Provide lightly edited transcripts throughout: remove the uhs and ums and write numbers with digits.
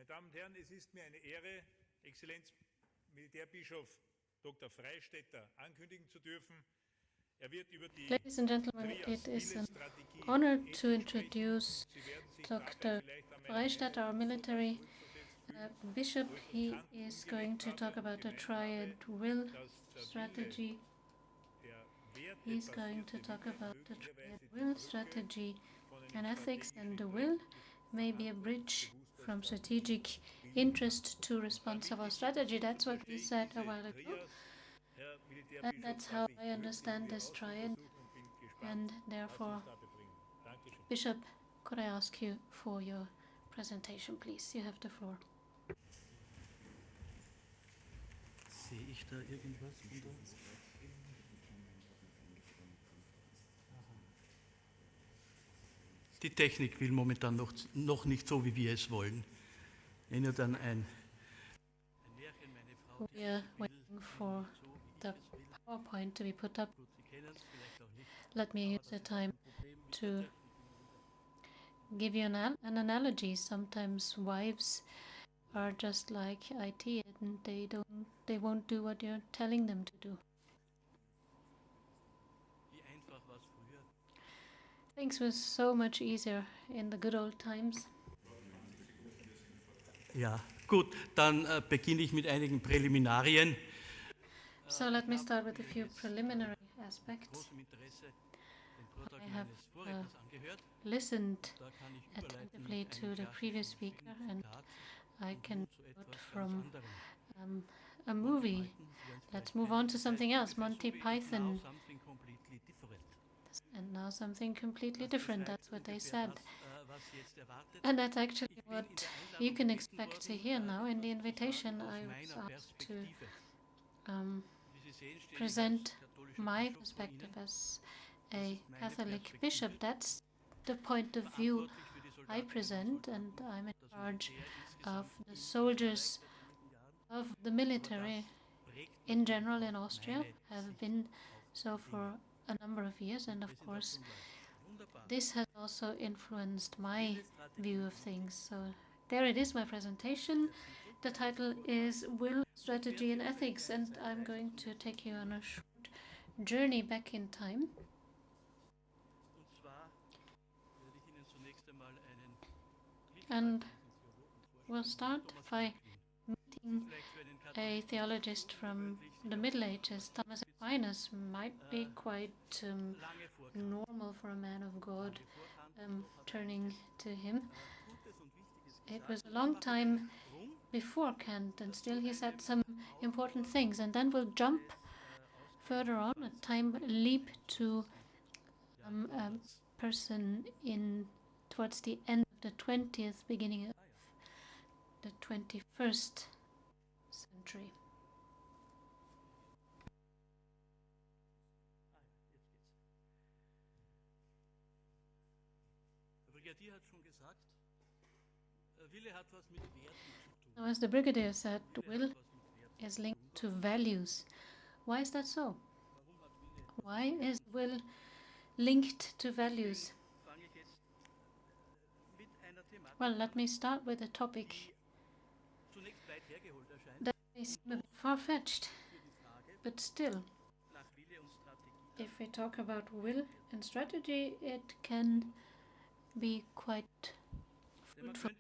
Meine Damen und Herren, es ist mir eine Ehre, Exzellenz Militärbischof Dr. FREISTETTER ankündigen zu dürfen. Ladies and gentlemen, it is an honor to introduce Dr. FREISTETTER, our military bishop. He is going to talk about the triad will strategy. He's going to talk about the triad will strategy and ethics, and the will may be a bridge from strategic interest to responsible strategy. That's what he said a while ago. And that's how I understand this triad. And therefore, Bishop, could I ask you for your presentation, please? You have the floor. Sehe ich da irgendwas? Die Technik will momentan noch nicht so, wie wir es wollen. Wenn ihr dann ein Märchen, meine Frau. We are waiting for the PowerPoint to be put up. Let me use the time to give you an analogy. Sometimes wives are just like IT, and they won't do what you're telling them to do. Things were so much easier in the good old times. Ja, gut, dann beginne ich mit einigen Präliminarien. So let me start with a few preliminary aspects. I have listened attentively to the previous speaker, and I can quote from a movie. Let's move on to something else, Monty Python. And now something completely different, that's what they said. And that's actually what you can expect to hear now. In the invitation, I was asked to present my perspective as a Catholic bishop. That's the point of view I present, and I'm in charge of the soldiers of the military in general in Austria, have been so for a number of years, and of course this has also influenced my view of things. So there it is, my presentation. The title is Will, Strategy and Ethics, and I'm going to take you on a short journey back in time. And we'll start by meeting a theologist from the Middle Ages. Thomas Aquinas might be quite normal for a man of God, turning to him. It was a long time before Kant, and still he said some important things. And then we'll jump further on, a time leap to a person in towards the end of the 20th, beginning of the 21st century. Now, as the Brigadier said, will is linked to values. Why is that so? Why is will linked to values? Well, let me start with a topic that may seem a bit far-fetched, but still, if we talk about will and strategy, it can be quite fruitful,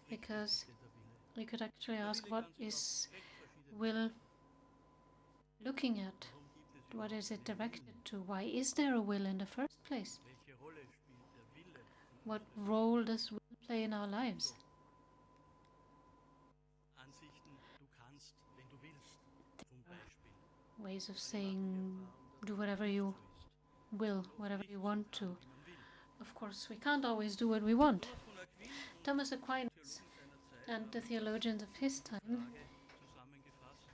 because we could actually ask, what is will looking at? What is it directed to? Why is there a will in the first place? What role does will play in our lives? Ways of saying, do whatever you will, whatever you want to. Of course, we can't always do what we want. Thomas Aquinas and the theologians of his time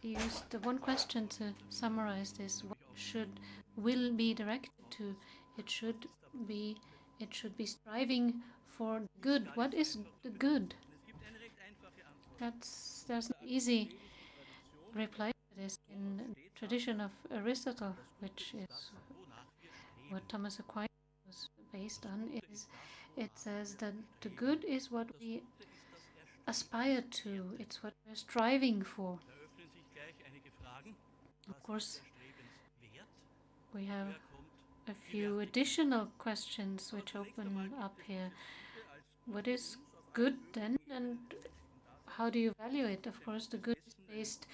used the one question to summarize this. What should will be directed to? It should be striving for good. What is the good? There's an easy reply to this in the tradition of Aristotle, which is what Thomas Aquinas was based on. It says that the good is what we aspire to, it's what we're striving for. Of course, we have a few additional questions which open up here. What is good then, and how do you value it? Of course, the good is based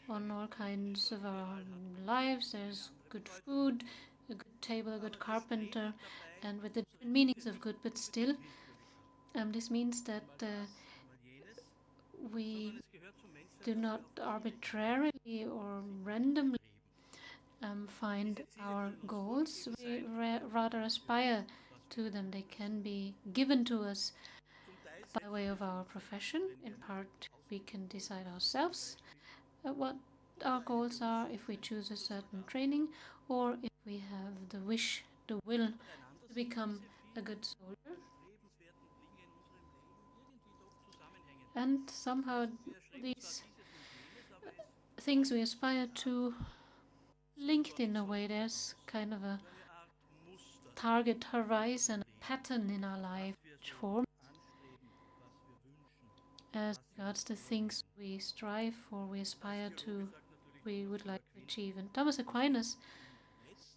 on all kinds of our lives. There's good food, a good table, a good carpenter, and with the different meanings of good, but still, this means that we do not arbitrarily or randomly find our goals. We rather aspire to them. They can be given to us by way of our profession. In part, we can decide ourselves what our goals are if we choose a certain training, or if we have the wish, the will to become a good soldier. And somehow these things we aspire to linked in a way. There's kind of a target horizon, a pattern in our life which forms as regards the things we strive for, we aspire to, we would like to achieve. And Thomas Aquinas,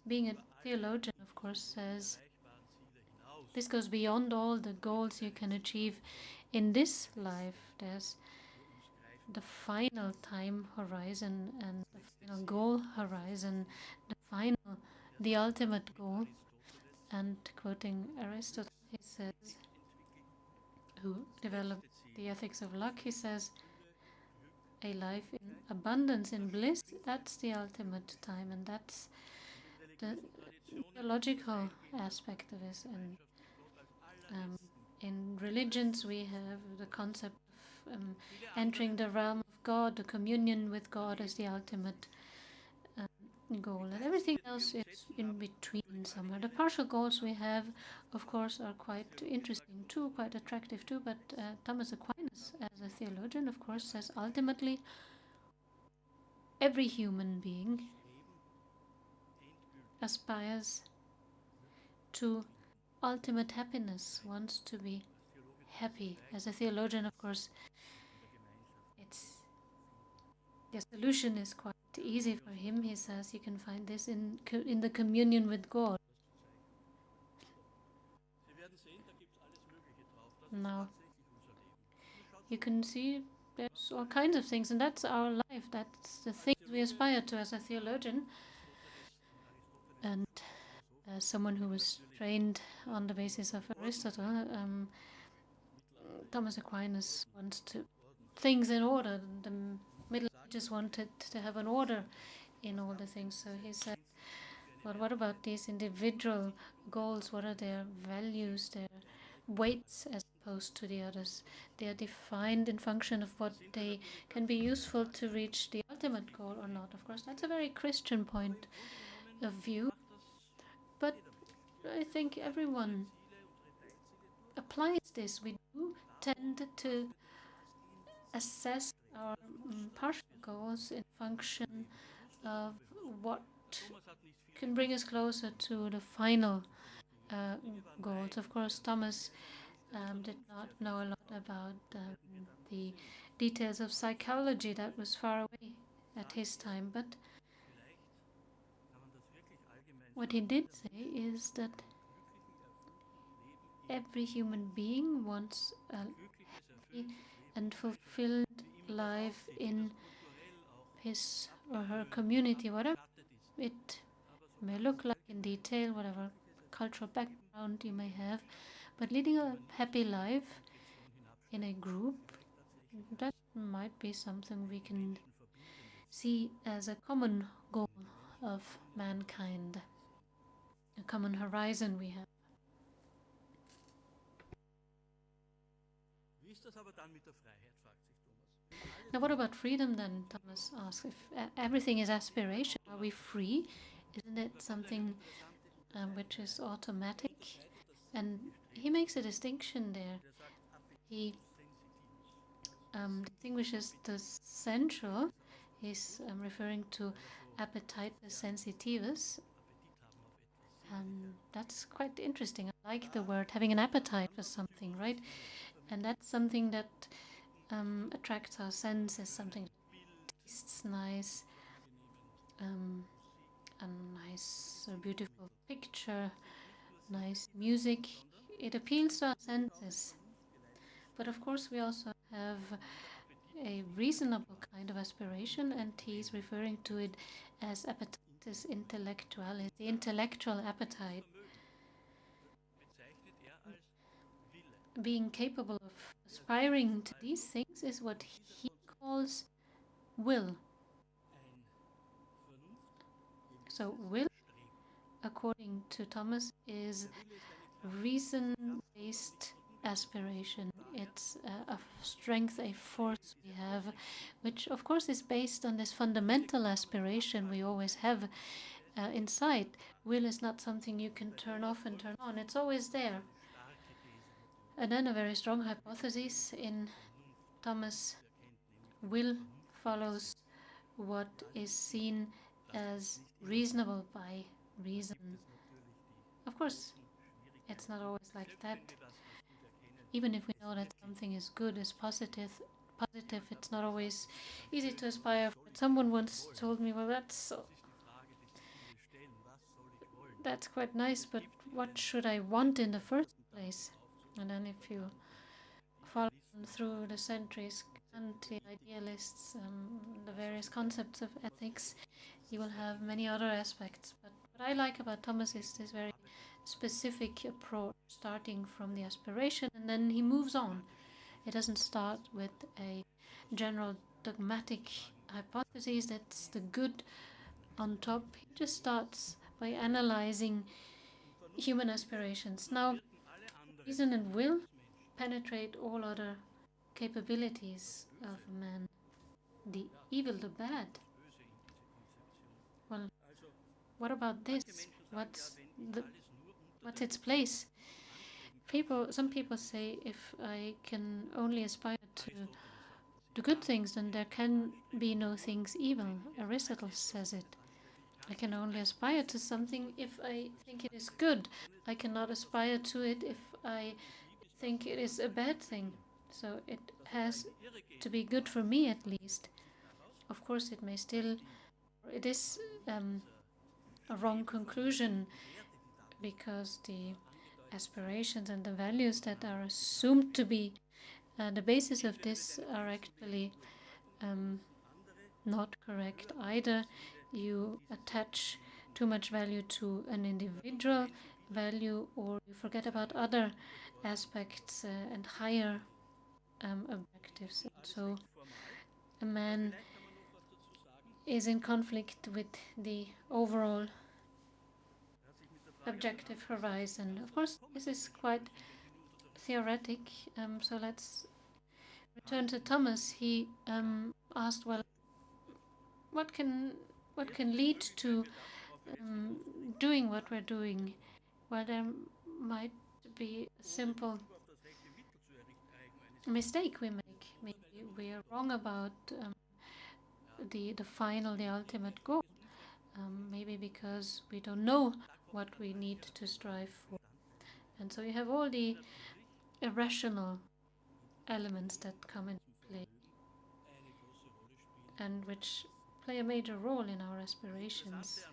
being a theologian, of course, says this goes beyond all the goals you can achieve in this life. There's the final time horizon and the final goal horizon, the ultimate goal. And quoting Aristotle, he says, who developed the ethics of luck, he says, a life in abundance, in bliss, that's the ultimate time, and that's the logical aspect of it. And in religions we have the concept of entering the realm of God, the communion with God as the ultimate goal, and everything else is in between somewhere. The partial goals we have, of course, are quite interesting too, quite attractive too, but Thomas Aquinas, as a theologian, of course, says ultimately every human being aspires to ultimate happiness, wants to be happy. As a theologian, of course, the solution is quite easy for him. He says you can find this in the communion with God. Now, you can see there's all kinds of things, and that's our life. That's the things we aspire to as a theologian. And as someone who was trained on the basis of Aristotle, Thomas Aquinas wants to things in order. The Middle Ages wanted to have an order in all the things. So he said, well, what about these individual goals? What are their values, their weights as opposed to the others? They are defined in function of what they can be useful to reach the ultimate goal or not. Of course, that's a very Christian point of view, but I think everyone applies this. We do tend to assess our partial goals in function of what can bring us closer to the final goals. Of course, Thomas did not know a lot about the details of psychology. That was far away at his time, but what he did say is that every human being wants a happy and fulfilled life in his or her community, whatever it may look like in detail, whatever cultural background you may have, but leading a happy life in a group, that might be something we can see as a common goal of mankind, a common horizon we have. Now, what about freedom then? Thomas asks. If everything is aspiration, are we free? Isn't it something which is automatic? And he makes a distinction there. He distinguishes the sensual. He's referring to appetitus sensitivus. That's quite interesting. I like the word, having an appetite for something, right? And that's something that attracts our senses, something that tastes nice, a nice, beautiful picture, nice music. It appeals to our senses. But of course, we also have a reasonable kind of aspiration, and he's referring to it as appetitus intellectualis, the intellectual appetite. Being capable of aspiring to these things is what he calls will. So will, according to Thomas, is reason-based aspiration. It's a strength, a force we have, which of course is based on this fundamental aspiration we always have inside. Will is not something you can turn off and turn on. It's always there. And then a very strong hypothesis in Thomas: will follows what is seen as reasonable by reason. Of course, it's not always like that. Even if we know that something is good, is positive, it's not always easy to aspire for. Someone once told me, well, that's quite nice, but what should I want in the first place? And then if you follow through the centuries and the idealists, the various concepts of ethics, you will have many other aspects. But what I like about Thomas is this very specific approach, starting from the aspiration, and then he moves on. It doesn't start with a general dogmatic hypothesis that's the good on top. He just starts by analyzing human aspirations. Now, reason and will penetrate all other capabilities of man. The evil, the bad. Well, what about this? What's its place? Some people say, if I can only aspire to good things, then there can be no things evil. Aristotle says it. I can only aspire to something if I think it is good. I cannot aspire to it if I think it is a bad thing. So it has to be good for me, at least. Of course, it is a wrong conclusion, because the aspirations and the values that are assumed to be the basis of this are actually not correct either. You attach too much value to an individual value, or you forget about other aspects and higher objectives. So a man is in conflict with the overall objective horizon. Of course, this is quite theoretic, so let's return to Thomas. He asked, well, what can lead to doing what we're doing? Well, there might be a simple mistake we make. Maybe we are wrong about the ultimate goal. Maybe because we don't know what we need to strive for. And so you have all the irrational elements that come into play, and which play a major role in our aspirations.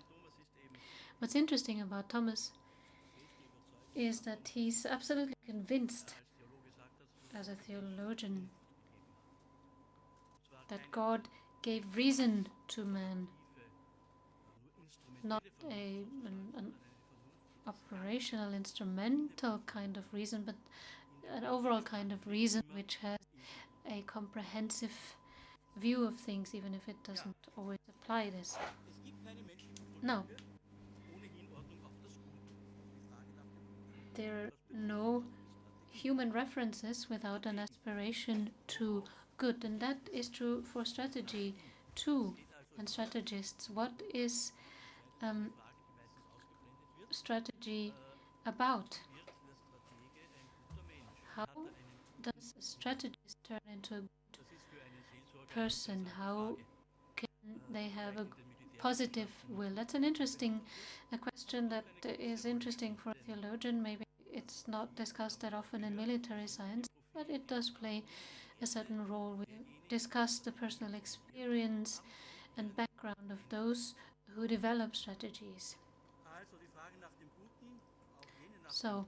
What's interesting about Thomas is that he's absolutely convinced, as a theologian, that God gave reason to man, not an operational, instrumental kind of reason, but an overall kind of reason which has a comprehensive view of things, even if it doesn't always apply this. Now, there are no human references without an aspiration to good, and that is true for strategy too, and strategists. What is strategy about? How does a strategist turn into a good person? How can they have a positive will? That's an interesting question that is interesting for a theologian. Maybe it's not discussed that often in military science, but it does play a certain role. We discuss the personal experience and background of those who develop strategies. So,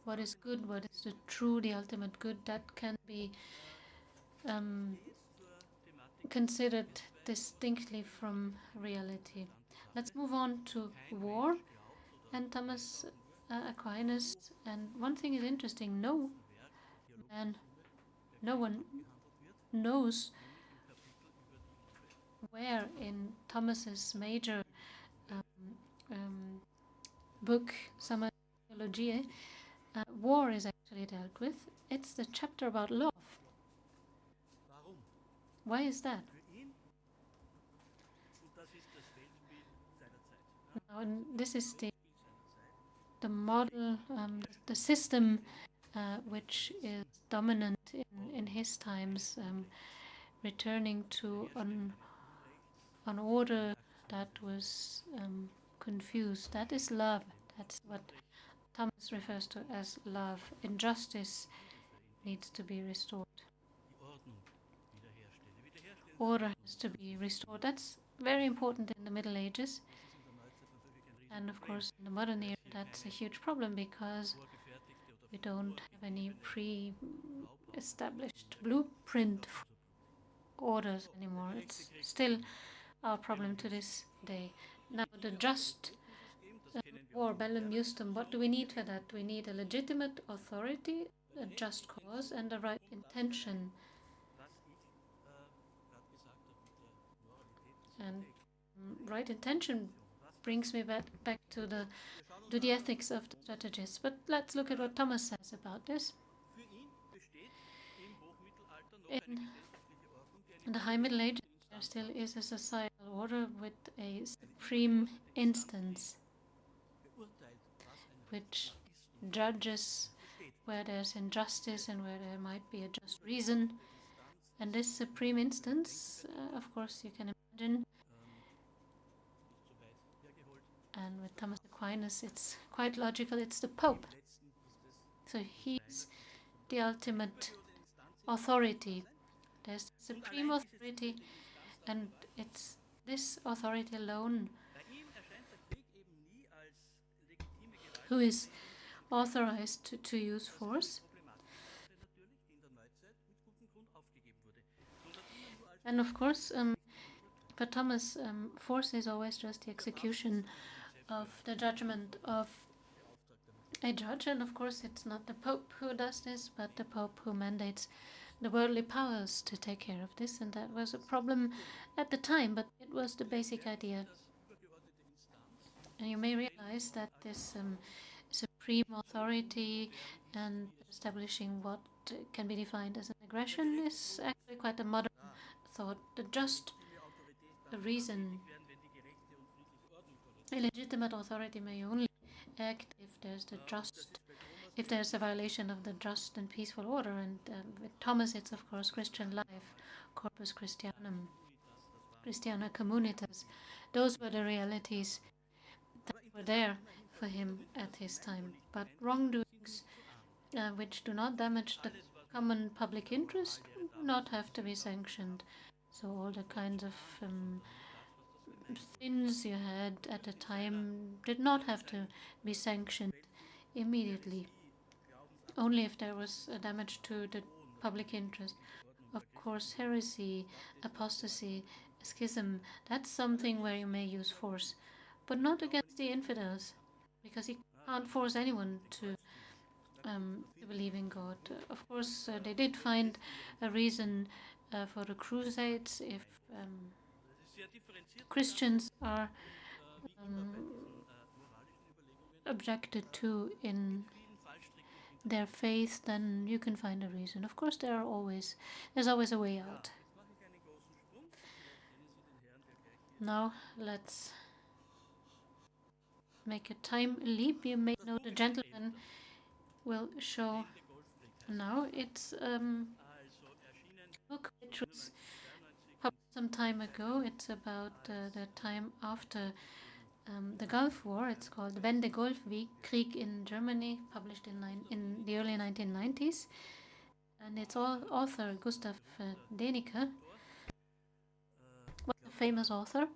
what is good, what is the true, the ultimate good, that can be considered distinctly from reality. Let's move on to war and Thomas Aquinas. And one thing is interesting, no one knows where in Thomas's major book, Summa Theologiae, war is actually dealt with. It's the chapter about love. Why is that? Now, and this is the model, the system which is dominant in his times, returning to an order that was confused. That is love. That's what Thomas refers to as love. Injustice needs to be restored. Order has to be restored. That's very important in the Middle Ages. And of course, in the modern era, that's a huge problem because we don't have any pre-established blueprint for orders anymore. It's still our problem to this day. Now, the just war, bellum justum, what do we need for that? We need a legitimate authority, a just cause, and a right intention. And right intention brings me back to the ethics of the strategist. But let's look at what Thomas says about this. In the High Middle Ages, there still is a societal order with a supreme instance which judges where there's injustice and where there might be a just reason. And this supreme instance, of course, you can imagine, and with Thomas Aquinas it's quite logical, it's the Pope. So he's the ultimate authority. There's the supreme authority, and it's this authority alone who is authorized to use force. And of course, for Thomas, force is always just the execution of the judgment of a judge. And of course, it's not the Pope who does this, but the Pope who mandates the worldly powers to take care of this. And that was a problem at the time, but it was the basic idea. And you may realize that this supreme authority and establishing what can be defined as an aggression is actually quite a modern thought. The just reason, a legitimate authority may only act if there's a violation of the just and peaceful order. And with Thomas, it's of course Christian life, corpus Christianum, Christiana communitas. Those were the realities that were there for him at his time. But wrongdoings which do not damage the common public interest do not have to be sanctioned. So all the kinds of sins you had at the time did not have to be sanctioned immediately, only if there was a damage to the public interest. Of course, heresy, apostasy, schism, that's something where you may use force, but not against the infidels, because you can't force anyone to believe in God. Of course, they did find a reason for the Crusades if Christians are objected to in their faith, then you can find a reason. Of course, there's always a way out. Now let's make a time leap. You may know the gentleman will show now. It's a book which was published some time ago. It's about the time after the Gulf War. It's called Wende Golfkrieg in Germany, published in the early 1990s. and its author, Gustav Deniker, was a famous author.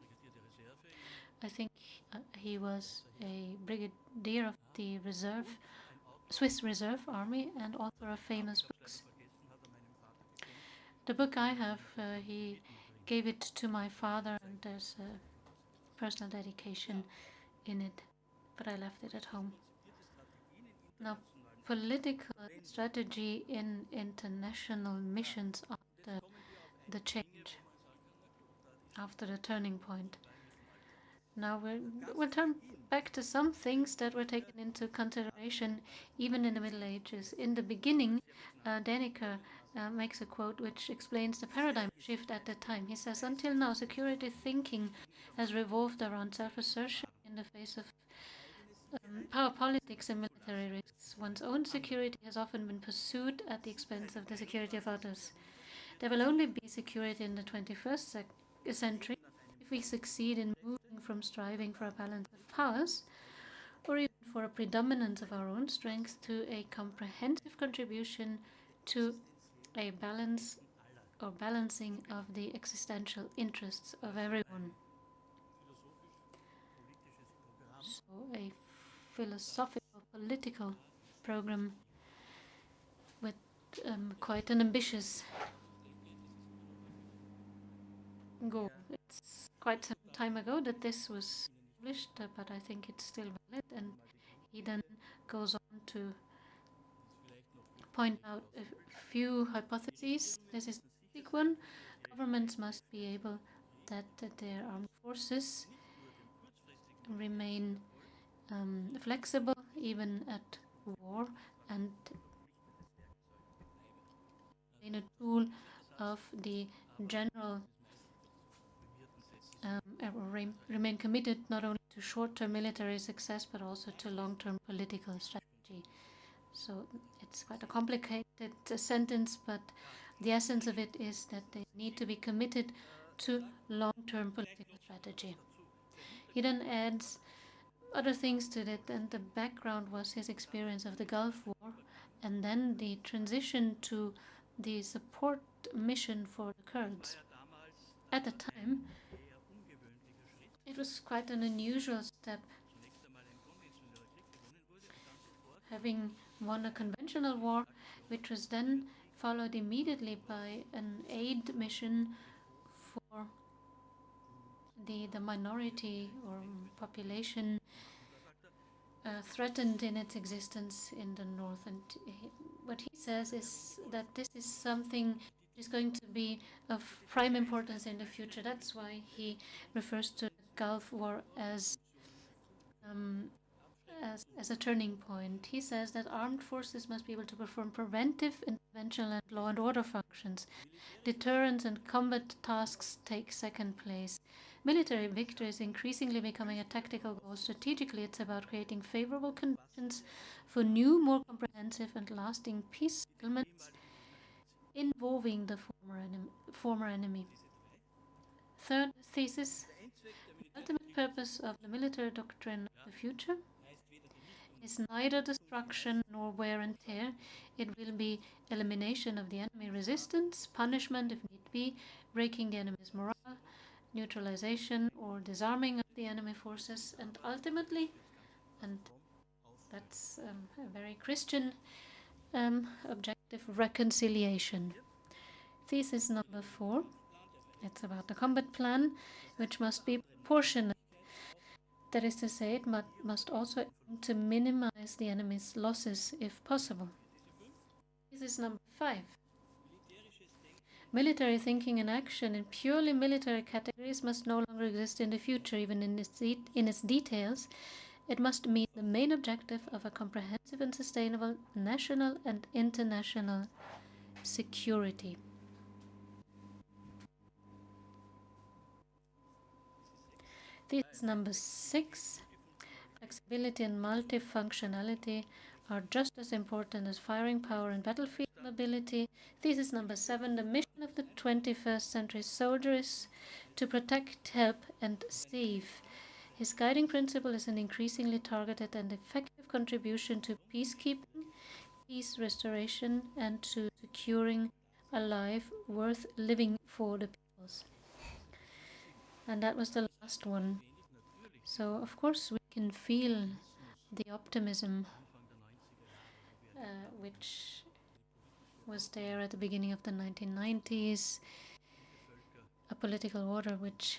I think he was a brigadier of the Swiss Reserve Army and author of famous books. The book I have, he gave it to my father, and there's a personal dedication in it, but I left it at home. Now, political strategy in international missions after the change, after the turning point. Now we'll turn back to some things that were taken into consideration even in the Middle Ages. In the beginning, Deniker makes a quote which explains the paradigm shift at the time. He says, "Until now, security thinking has revolved around self-assertion in the face of power politics and military risks. One's own security has often been pursued at the expense of the security of others. There will only be security in the 21st century if we succeed in moving from striving for a balance of powers, or even for a predominance of our own strength, to a comprehensive contribution to a balance or balancing of the existential interests of everyone." So a philosophical political program with quite an ambitious goal. It's quite some time ago that this was published, but I think it's still valid, and he then goes on to point out a few hypotheses. This is the basic one. Governments must be able that their armed forces remain flexible even at war, and in a tool of the general remain committed not only to short-term military success but also to long-term political strategy. So it's quite a complicated sentence, but the essence of it is that they need to be committed to long-term political strategy. He then adds other things to that, and the background was his experience of the Gulf War and then the transition to the support mission for the Kurds. At the time, it was quite an unusual step. Having won a conventional war, which was then followed immediately by an aid mission for the minority or population threatened in its existence in the north. And what he says is that this is something which is going to be of prime importance in the future. That's why he refers to the Gulf War as a turning point. He says that armed forces must be able to perform preventive, intervention, and law and order functions. Deterrence and combat tasks take second place. Military victory is increasingly becoming a tactical goal. Strategically, it's about creating favorable conditions for new, more comprehensive and lasting peace settlements involving the former enemy. Third thesis: the ultimate purpose of the military doctrine of the future is neither destruction nor wear and tear. It will be elimination of the enemy resistance, punishment if need be, breaking the enemy's morale, neutralization or disarming of the enemy forces, and ultimately, and that's a very Christian objective, reconciliation. Thesis number 4, it's about the combat plan, which must be proportionate. That is to say, it must also aim to minimize the enemy's losses if possible. Thesis number 5. Military thinking and action in purely military categories must no longer exist in the future, even in its details. It must meet the main objective of a comprehensive and sustainable national and international security. Thesis number 6. Flexibility and multifunctionality are just as important as firing power and battlefield mobility. Thesis number 7. The mission of the 21st century soldier is to protect, help, and save. His guiding principle is an increasingly targeted and effective contribution to peacekeeping. peace restoration and to securing a life worth living for the peoples. And that was the last one. So, of course, we can feel the optimism which was there at the beginning of the 1990s, a political order which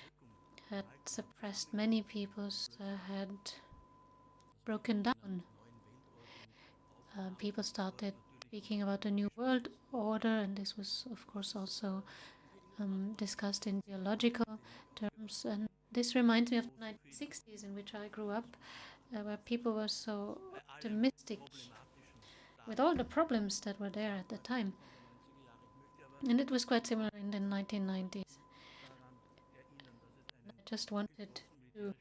had suppressed many peoples, had broken down. People started speaking about a new world order, and this was, of course, also discussed in theological terms. And this reminds me of the 1960s, in which I grew up, where people were so optimistic with all the problems that were there at the time. And it was quite similar in the 1990s. I just wanted to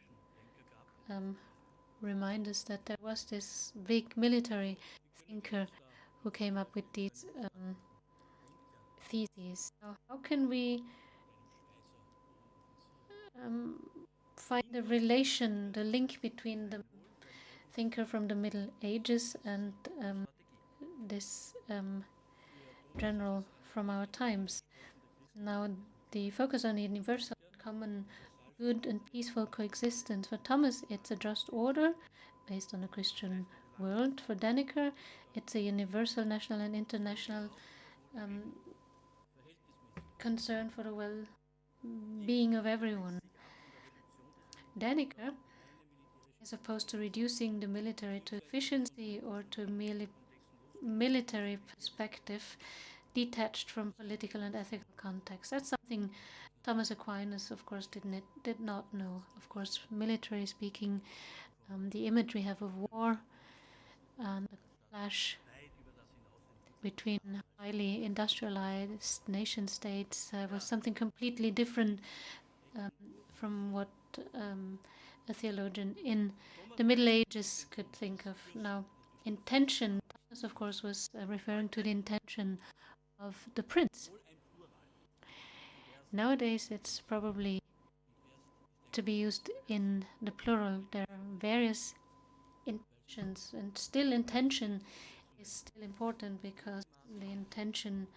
remind us that there was this big military thinker who came up with these theses. Now, how can we find the relation, the link between the thinker from the Middle Ages and this general from our times? Now, the focus on universal, common, good and peaceful coexistence. For Thomas, it's a just order based on a Christian world. For Dannecker, it's a universal, national and international concern for the well-being of everyone. Dannecker, as opposed to reducing the military to efficiency or to merely military perspective, detached from political and ethical context. That's something Thomas Aquinas, of course, did not know. Of course, military speaking, the image we have of war and the clash between highly industrialized nation states was something completely different from what a theologian in the Middle Ages could think of. Now, intention, Thomas, of course, was referring to the intention of the prince. Nowadays, it's probably to be used in the plural. There are various intentions, and still intention is still important because the intention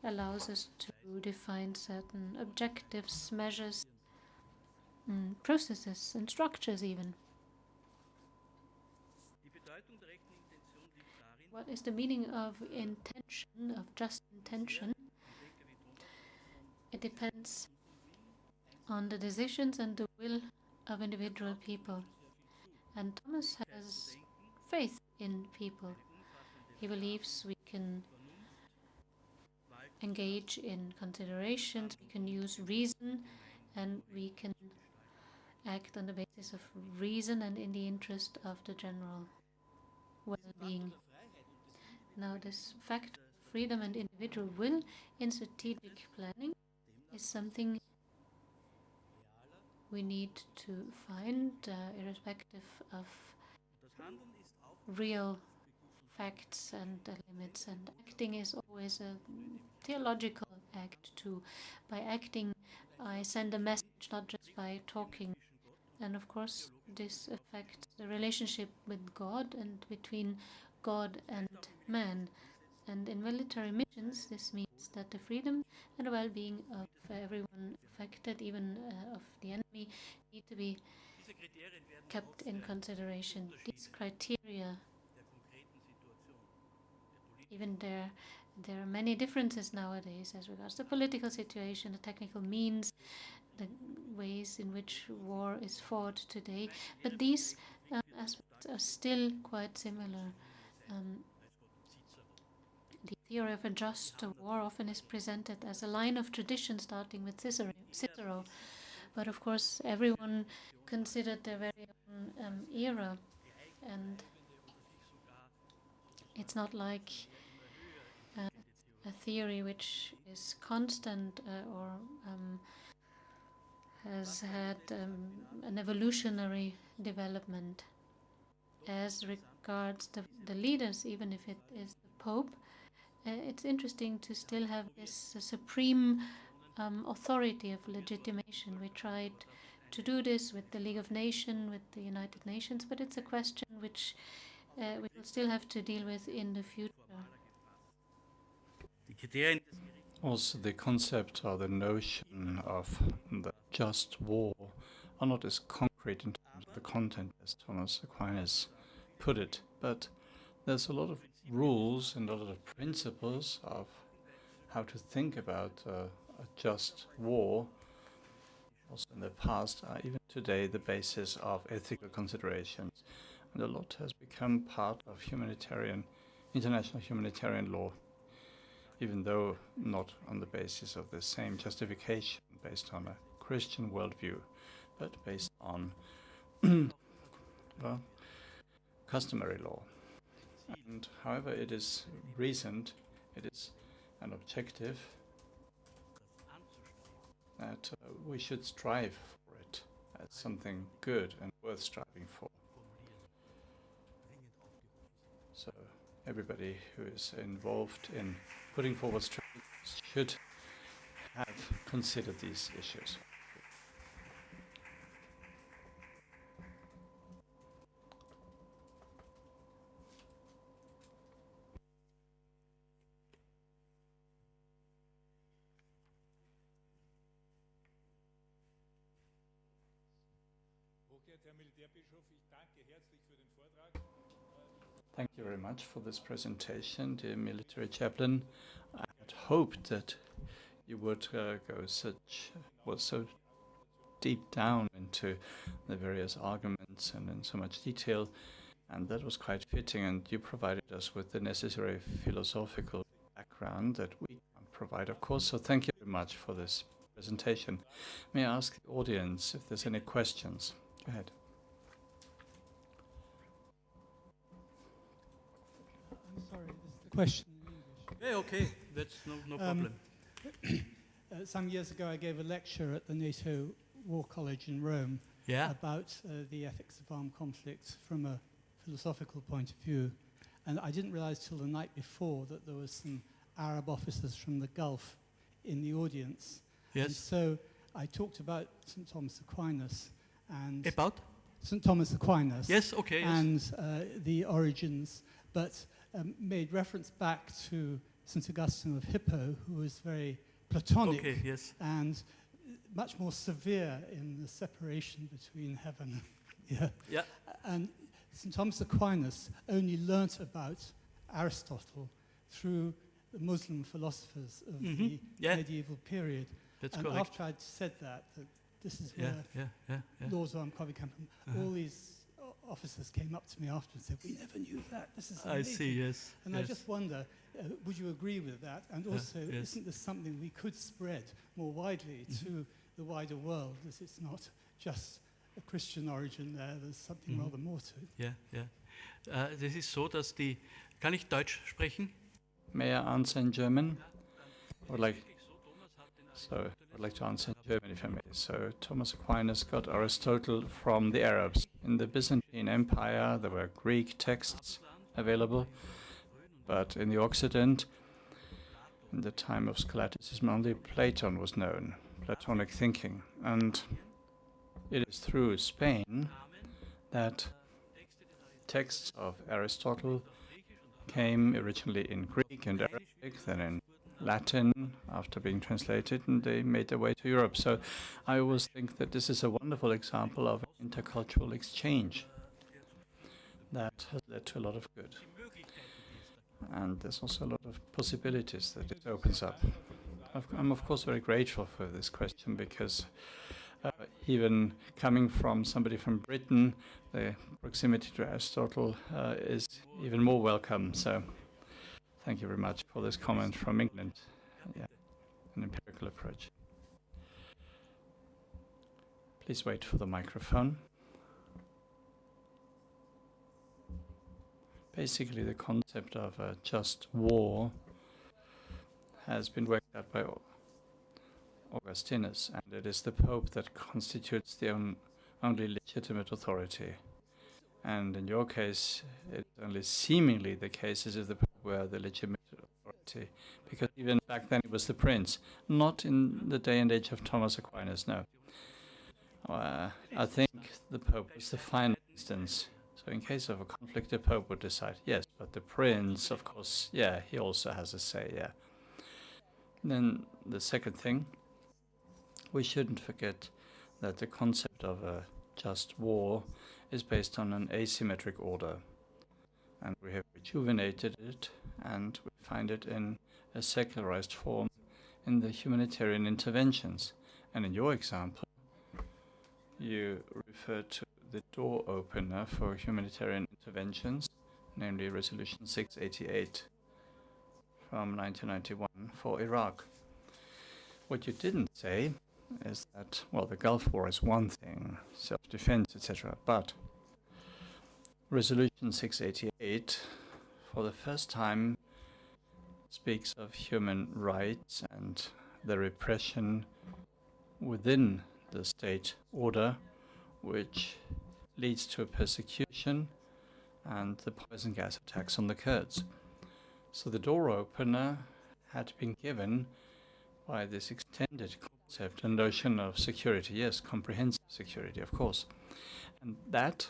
allows us to define certain objectives, measures, processes and structures even. What is the meaning of intention, of just intention? It depends on the decisions and the will of individual people. And Thomas has faith in people. He believes we can engage in considerations, we can use reason, and we can act on the basis of reason and in the interest of the general well-being. Now, this fact of freedom and individual will in strategic planning is something we need to find, irrespective of real facts and limits. And acting is always a theological act too. By acting, I send a message, not just by talking. And of course, this affects the relationship with God and between God and man. And in military missions, this means that the freedom and the well-being of everyone affected, even of the enemy, need to be kept in consideration. These criteria, even there are many differences nowadays as regards the political situation, the technical means, the ways in which war is fought today, but these aspects are still quite similar. The theory of a just war often is presented as a line of tradition starting with Cicero, but of course everyone considered their very own era, and it's not like a theory which is constant or has had an evolutionary development. As regards the leaders, even if it is the Pope, it's interesting to still have this supreme authority of legitimation. We tried to do this with the League of Nations, with the United Nations, but it's a question which we will still have to deal with in the future. Also, the concept or the notion of the just war are not as concrete in terms of the content as Thomas Aquinas put it, but there's a lot of rules and a lot of principles of how to think about a just war. Also in the past, even today, the basis of ethical considerations, and a lot has become part of international humanitarian law, even though not on the basis of the same justification based on a Christian worldview, but based on well, customary law. And however it is reasoned, it is an objective that we should strive for it as something good and worth striving for. So everybody who is involved in putting forward strategies should have considered these issues. Thank you very much for this presentation, dear military chaplain. I had hoped that you would go so deep down into the various arguments and in so much detail, and that was quite fitting, and you provided us with the necessary philosophical background that we can't provide, of course, so thank you very much for this presentation. May I ask the audience if there's any questions? Go ahead. I'm sorry, this is the question in English. Yeah, okay, that's no problem. Some years ago I gave a lecture at the NATO War College in Rome about the ethics of armed conflict from a philosophical point of view. And I didn't realize till the night before that there were some Arab officers from the Gulf in the audience. Yes. And so I talked about St. Thomas Aquinas and... About? St. Thomas Aquinas. Yes, okay. And the origins, but made reference back to St. Augustine of Hippo, who was very Platonic and much more severe in the separation between heaven. And St. Thomas Aquinas only learnt about Aristotle through the Muslim philosophers of the medieval period. That's and correct. After I'd said that this is where laws of armed conflict come from, all these officers came up to me after and said, "We never knew that. This is amazing." I see, yes. And I just wonder, would you agree with that? And also, isn't this something we could spread more widely to the wider world, as it's not just a Christian origin there, there's something rather more to it? Das ist so, dass die... Kann ich Deutsch sprechen? May I answer in German? I'd like to answer in German, if I may. So, Thomas Aquinas got Aristotle from the Arabs. In the Byzantine Empire, there were Greek texts available, but in the Occident, in the time of scholasticism, only Plato was known, Platonic thinking. And it is through Spain that texts of Aristotle came originally in Greek and Arabic, then in Latin after being translated, and they made their way to Europe. So I always think that this is a wonderful example of intercultural exchange that has led to a lot of good. And there's also a lot of possibilities that it opens up. I'm of course very grateful for this question, because even coming from somebody from Britain, the proximity to Aristotle is even more welcome. So thank you very much for this comment from England. An empirical approach. Please wait for the microphone. Basically, the concept of a just war has been worked out by Augustinus, and it is the Pope that constitutes the only legitimate authority. And in your case, it's only seemingly the case as if the Pope were the legitimate authority, because even back then it was the Prince, not in the day and age of Thomas Aquinas, no. I think the Pope was the final instance, So in case of a conflict, the Pope would decide, yes, but the Prince, of course, yeah, he also has a say, yeah. Then the second thing, we shouldn't forget that the concept of a just war is based on an asymmetric order. And we have rejuvenated it, and we find it in a secularized form in the humanitarian interventions. And in your example, you refer to the door opener for humanitarian interventions, namely Resolution 688 from 1991 for Iraq. What you didn't say is that, well, the Gulf War is one thing, self-defense, etc., but Resolution 688, for the first time, speaks of human rights and the repression within the state order, which leads to a persecution and the poison gas attacks on the Kurds. So the door opener had been given by this extended concept and notion of security. Yes, comprehensive security, of course. And that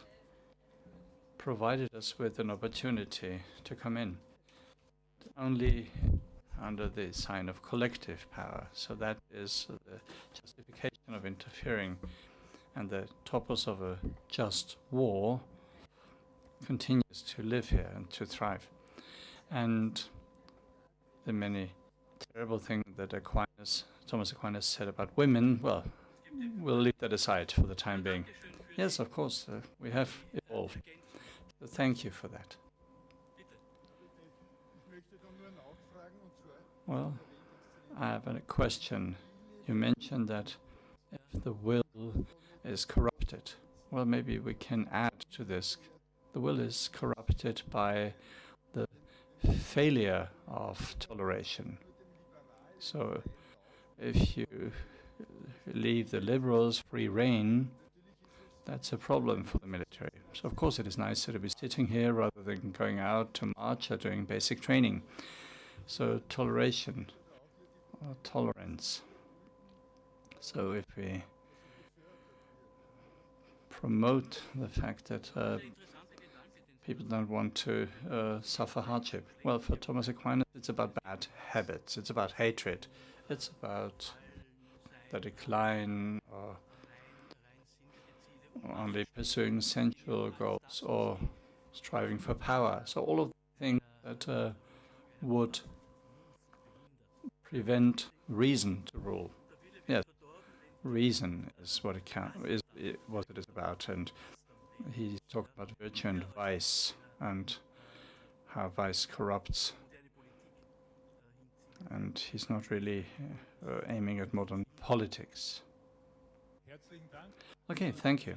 provided us with an opportunity to come in, only under the sign of collective power. So that is the justification of interfering, and the topos of a just war continues to live here and to thrive. And the many terrible things that Thomas Aquinas said about women, well, we'll leave that aside for the time being. Yes, of course, we have evolved. So thank you for that. Well, I have a question. You mentioned that if the will is corrupted, well, maybe we can add to this. The will is corrupted by the failure of toleration. So if you leave the liberals free rein, that's a problem for the military. So of course it is nicer to be sitting here rather than going out to march or doing basic training. So toleration, or tolerance. So if we promote the fact that people don't want to suffer hardship. Well, for Thomas Aquinas, it's about bad habits. It's about hatred. It's about the decline or only pursuing sensual goals or striving for power. So all of the things that would prevent reason to rule. Yes, reason is what it what it is about, and he talked about virtue and vice and how vice corrupts. And he's not really aiming at modern politics. Okay, thank you.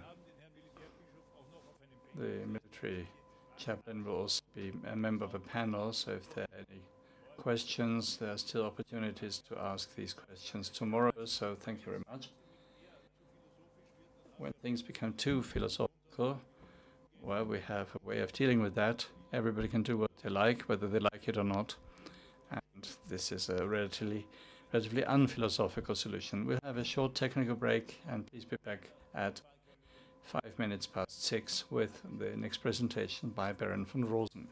The military chaplain will also be a member of a panel, so if there are any questions, there are still opportunities to ask these questions tomorrow, so thank you very much. When things become too philosophical, well, we have a way of dealing with that. Everybody can do what they like, whether they like it or not. And this is a relatively unphilosophical solution. We'll have a short technical break, and please be back at 6:05 with the next presentation by Baron von Rosen.